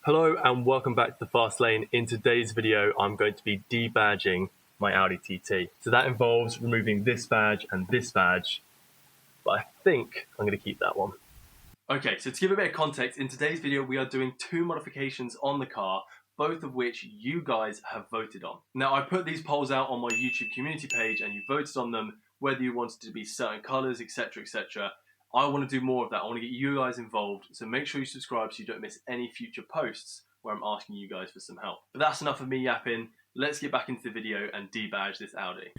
Hello and welcome back to the Fast Lane. In today's video, I'm going to be debadging my Audi TT. So that involves removing this badge and this badge, but I think I'm going to keep that one. Okay, so to give a bit of context, in today's video, we are doing two modifications on the car, both of which you guys have voted on. Now, I put these polls out on my YouTube community page and you voted on them, whether you wanted to be certain colors, etc, etc. I want to do more of that. I want to get you guys involved, so make sure you subscribe so you don't miss any future posts where I'm asking you guys for some help. But that's enough of me yapping. Let's get back into the video and debadge this Audi.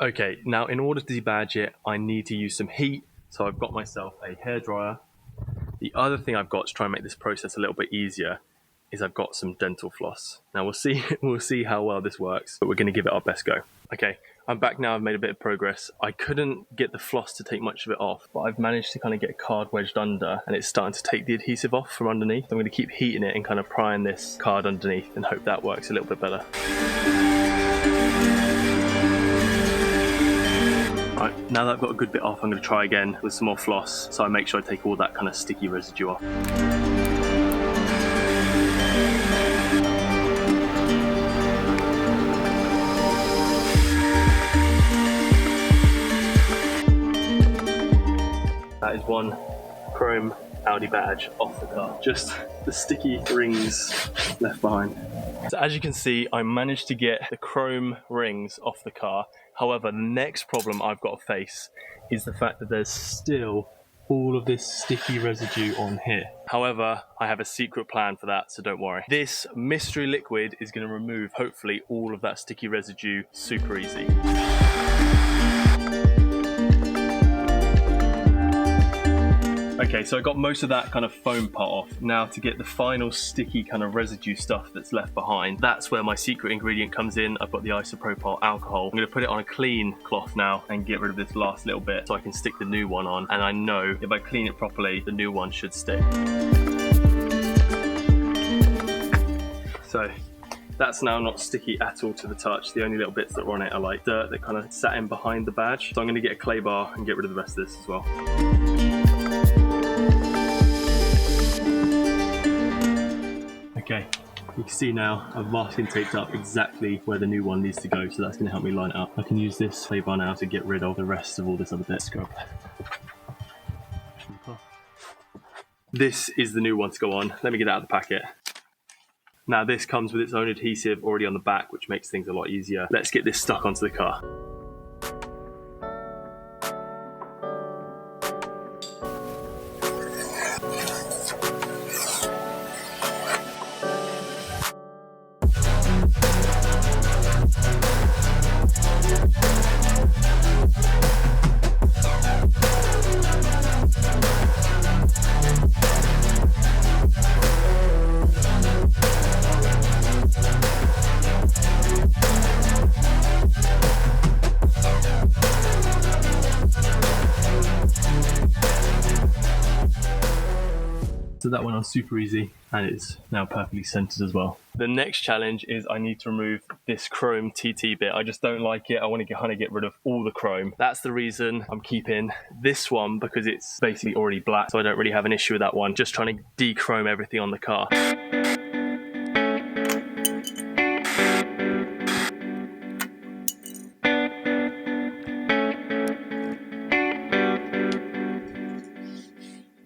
Okay, now in order to debadge it, I need to use some heat. So I've got myself a hairdryer. The other thing I've got to try and make this process a little bit easier is I've got some dental floss. Now we'll see how well this works, but we're going to give it our best go. Okay, I'm back now. I've made a bit of progress. I couldn't get the floss to take much of it off, but I've managed to kind of get a card wedged under and it's starting to take the adhesive off from underneath. So I'm going to keep heating it and kind of prying this card underneath and hope that works a little bit better. Right, now that I've got a good bit off, I'm going to try again with some more floss so I make sure I take all that kind of sticky residue off. That is one chrome Audi badge off the car. Just the sticky rings left behind. So as you can see, I managed to get the chrome rings off the car. However, the next problem I've got to face is the fact that there's still all of this sticky residue on here. However, I have a secret plan for that, so don't worry. This mystery liquid is going to remove, hopefully, all of that sticky residue super easy. Okay, so I got most of that kind of foam part off. Now to get the final sticky kind of residue stuff that's left behind, that's where my secret ingredient comes in. I've got the isopropyl alcohol. I'm gonna put it on a clean cloth now and get rid of this last little bit so I can stick the new one on. And I know if I clean it properly, the new one should stick. So that's now not sticky at all to the touch. The only little bits that are on it are like dirt that kind of sat in behind the badge. So I'm gonna get a clay bar and get rid of the rest of this as well. Okay, you can see now I've masking taped up exactly where the new one needs to go, so that's going to help me line it up. I can use this clay bar now to get rid of the rest of all this other bit. Scrub. This is the new one to go on. Let me get it out of the packet. Now this comes with its own adhesive already on the back, which makes things a lot easier. Let's get this stuck onto the car. So that went on super easy and it's now perfectly centered as well. The next challenge is I need to remove this chrome TT bit. I just don't like it. I want to kind of get rid of all the chrome. That's the reason I'm keeping this one, because it's basically already black, so I don't really have an issue with that one. Just trying to de-chrome everything on the car.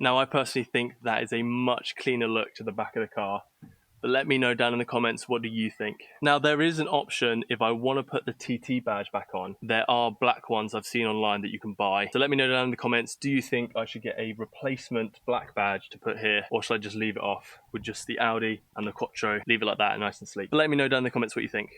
Now, I personally think that is a much cleaner look to the back of the car, but let me know down in the comments, what do you think? Now, there is an option if I want to put the TT badge back on. There are black ones I've seen online that you can buy. So let me know down in the comments, do you think I should get a replacement black badge to put here, or should I just leave it off with just the Audi and the Quattro, leave it like that and nice and sleek? But let me know down in the comments what you think.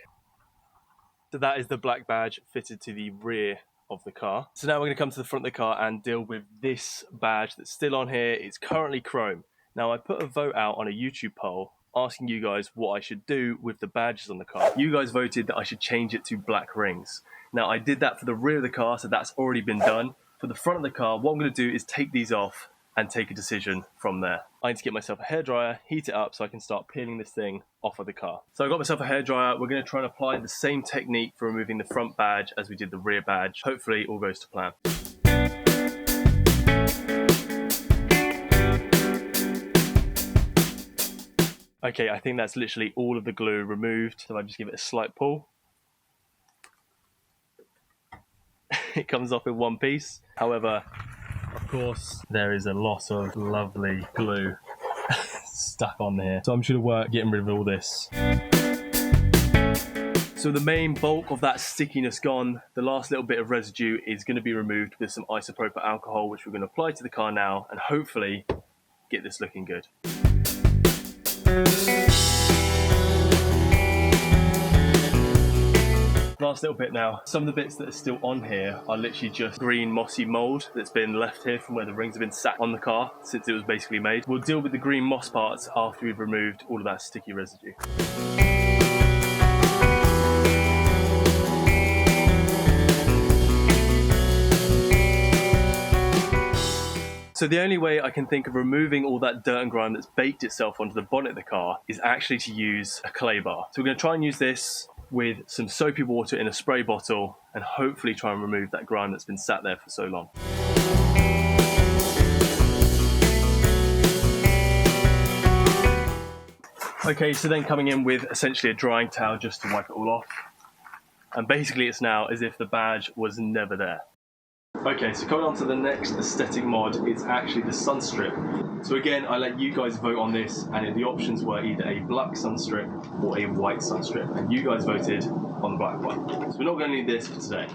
So that is the black badge fitted to the rear of the car. So now we're going to come to the front of the car and deal with this badge that's still on here. It's currently chrome. Now I put a vote out on a YouTube poll asking you guys what I should do with the badges on the car. You guys voted that I should change it to black rings. Now I did that for the rear of the car, so that's already been done. For the front of the car, what I'm going to do is take these off and take a decision from there. I need to get myself a hairdryer, heat it up so I can start peeling this thing off of the car. So I got myself a hairdryer. We're going to try and apply the same technique for removing the front badge as we did the rear badge. Hopefully all goes to plan. Okay, I think that's literally all of the glue removed. So I just give it a slight pull. It comes off in one piece. However, of course, there is a lot of lovely glue stuck on here. So I'm just gonna work getting rid of all this. So the main bulk of that stickiness gone, the last little bit of residue is going to be removed with some isopropyl alcohol, which we're going to apply to the car now and hopefully get this looking good. Last little bit now. Some of the bits that are still on here are literally just green mossy mould that's been left here from where the rings have been sat on the car since it was basically made. We'll deal with the green moss parts after we've removed all of that sticky residue. So the only way I can think of removing all that dirt and grime that's baked itself onto the bonnet of the car is actually to use a clay bar. So we're going to try and use this with some soapy water in a spray bottle and hopefully try and remove that grime that's been sat there for so long. Okay, so then coming in with essentially a drying towel just to wipe it all off. And basically it's now as if the badge was never there. Okay, so coming on to the next aesthetic mod, it's actually the sunstrip. So again, I let you guys vote on this, and the options were either a black sunstrip or a white sunstrip, and you guys voted on the black one. So we're not going to need this for today.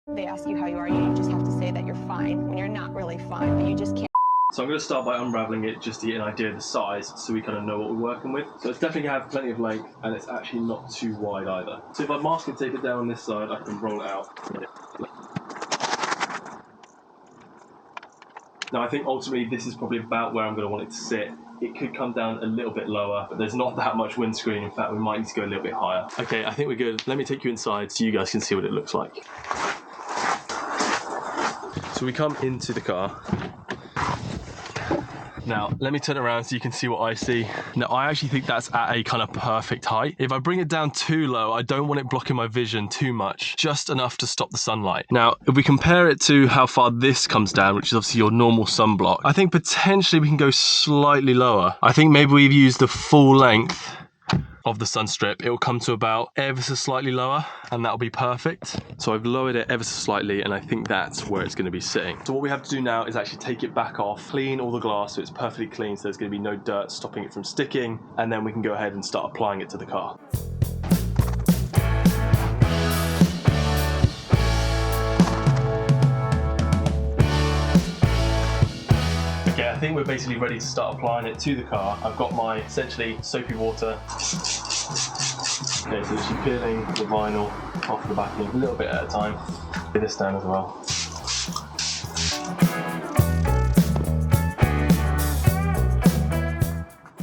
They ask you how you are, you just have to say that you're fine when you're not really fine, but you just can't. So I'm going to start by unravelling it just to get an idea of the size so we kind of know what we're working with. So it's definitely going to have plenty of length and it's actually not too wide either. So if I masking tape it down on this side, I can roll it out. Now I think ultimately this is probably about where I'm going to want it to sit. It could come down a little bit lower, but there's not that much windscreen. In fact, we might need to go a little bit higher. Okay, I think we're good. Let me take you inside so you guys can see what it looks like. So we come into the car. Now, let me turn around so you can see what I see. Now, I actually think that's at a kind of perfect height. If I bring it down too low, I don't want it blocking my vision too much, just enough to stop the sunlight. Now, if we compare it to how far this comes down, which is obviously your normal sunblock, I think potentially we can go slightly lower. I think maybe we've used the full length of the sunstrip. It will come to about ever so slightly lower, and that'll be perfect. So I've lowered it ever so slightly, and I think that's where it's going to be sitting. So what we have to do now is actually take it back off, clean all the glass so it's perfectly clean, so there's going to be no dirt stopping it from sticking, and then we can go ahead and start applying it to the car. Okay, I think we're basically ready to start applying it to the car. I've got my essentially soapy water. Okay, so she's peeling the vinyl off the backing a little bit at a time. Get this down as well.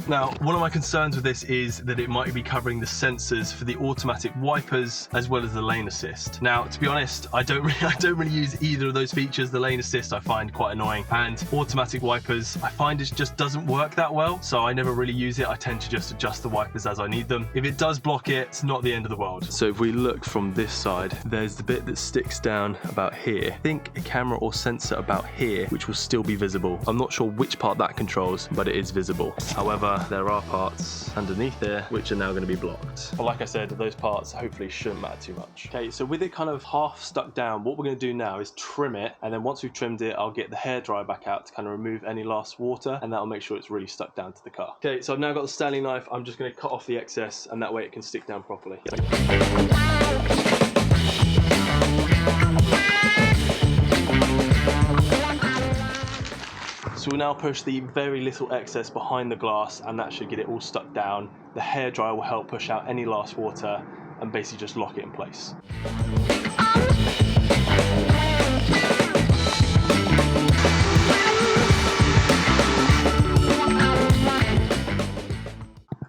Now, one of my concerns with this is that it might be covering the sensors for the automatic wipers as well as the lane assist. Now, to be honest, I don't really use either of those features. The lane assist I find quite annoying, and automatic wipers I find it just doesn't work that well, so I never really use it. I tend to just adjust the wipers as I need them. If it does block it, it's not the end of the world. So if we look from this side, there's the bit that sticks down about here. I think a camera or sensor about here, which will still be visible. I'm not sure which part that controls, but it is visible. However, there are parts underneath there which are now going to be blocked. But like I said, those parts hopefully shouldn't matter too much. Okay, so with it kind of half stuck down, what we're going to do now is trim it, and then once we've trimmed it, I'll get the hairdryer back out to kind of remove any last water, and that'll make sure it's really stuck down to the car. Okay, so I've now got the Stanley knife. I'm just going to cut off the excess, and that way it can stick down properly. So we'll now push the very little excess behind the glass, and that should get it all stuck down. The hairdryer will help push out any last water and basically just lock it in place.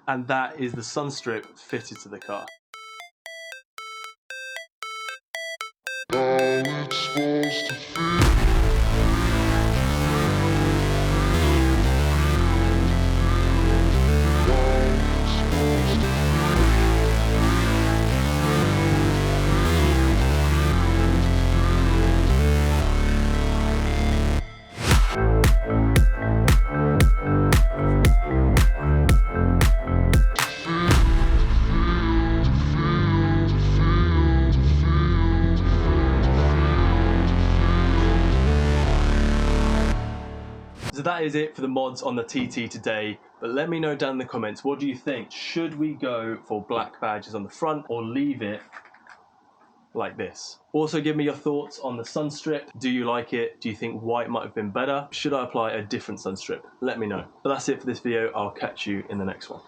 And that is the sunstrip fitted to the car. that is it for the mods on the TT today. But let me know down in the comments, what do you think? Should we go for black badges on the front or leave it like this? Also give me your thoughts on the sunstrip. Do you like it? Do you think white might have been better? Should I apply a different sunstrip? Let me know. But that's it for this video. I'll catch you in the next one.